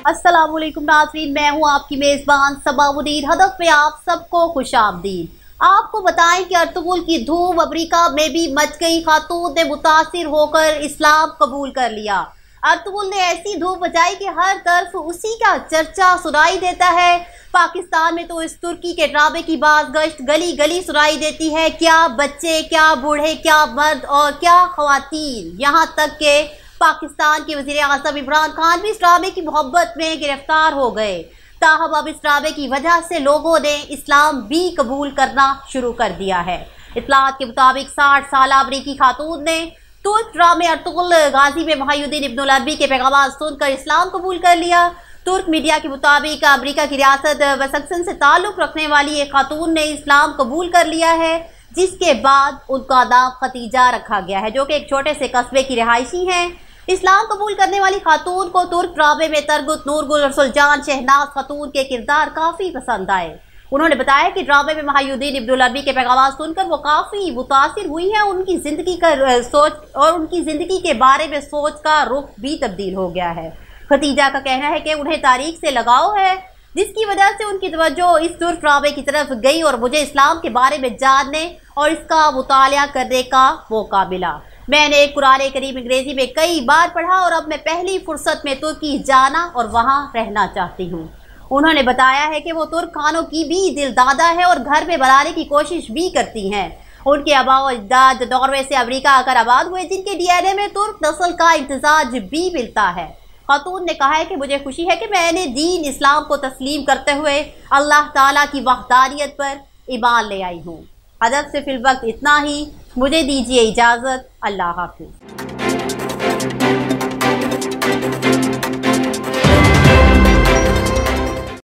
अस्सलामुअलैकुम नाज़रीन, मैं हूँ आपकी मेज़बान सबा मुनीर। हदफ में आप सबको खुशामदीद। आपको बताएं कि अर्तुगरुल की धूम अमरीका में भी मच गई। खातून ने मुतासिर होकर इस्लाम कबूल कर लिया। अर्तुगरुल ने ऐसी धूम मचाई कि हर तरफ उसी का चर्चा सुनाई देता है। पाकिस्तान में तो इस तुर्की के ड्रामे की बाज़गश्त गली गली सुनाई देती है। क्या बच्चे, क्या बूढ़े, क्या मर्द और क्या ख़वातीन, यहाँ तक के पाकिस्तान के वज़ीर आज़म इमरान खान भी इस ड्रामे की मोहब्बत में गिरफ्तार हो गए। ताहम अब इस ड्रामे की वजह से लोगों ने इस्लाम भी कबूल करना शुरू कर दिया है। इत्तलात के मुताबिक 60 साल अमरीकी खातून ने तुर्क ड्रामे अर्तुगरुल गाजी में मुहय्यिद्दीन इब्नुल अरबी के पैगाम सुनकर इस्लाम कबूल कर लिया। तुर्क मीडिया के मुताबिक अमरीका की रियासत वसक्सन से ताल्लुक़ रखने वाली एक खातून ने इस्लाम कबूल कर लिया है, जिसके बाद उनका नाम खतीजा रखा गया है, जो कि एक छोटे से कस्बे की रिहायशी हैं। इस्लाम कबूल करने वाली खातून को तुर्क ड्रामे में तरगुत, नूरगुल और सुलजान शहनाज खातून के किरदार काफ़ी पसंद आए। उन्होंने बताया कि ड्रामे में मुहय्यिद्दीन इब्नुल अरबी के पैगाम सुनकर वो काफ़ी मुतासिर हुई हैं। उनकी ज़िंदगी का सोच और उनकी ज़िंदगी के बारे में सोच का रुख भी तब्दील हो गया है। खतीजा का कहना है कि उन्हें तारीख से लगाव है, जिसकी वजह से उनकी तवज्जो इस तुर्क ड्रामे की तरफ गई और मुझे इस्लाम के बारे में जानने और इसका मुतालिया करने का मौका मिला। मैंने कुरान करीम अंग्रेजी में कई बार पढ़ा और अब मैं पहली फुर्सत में तुर्की जाना और वहाँ रहना चाहती हूँ। उन्होंने बताया है कि वो तुर्क खानों की भी दिलदादा है और घर में बनाने की कोशिश भी करती हैं। उनके आबा व अजदाद नॉर्वे से अमेरिका आकर आबाद हुए, जिनके DNA में तुर्क नस्ल का इम्तिजाज भी मिलता है। खातून ने कहा है कि मुझे खुशी है कि मैंने दीन इस्लाम को तस्लीम करते हुए अल्लाह ताला की वहदानियत पर ईमान ले आई हूँ। हदफ से फिलवक्त इतना ही। मुझे दीजिए इजाज़त। अल्लाह हाफ़िज़।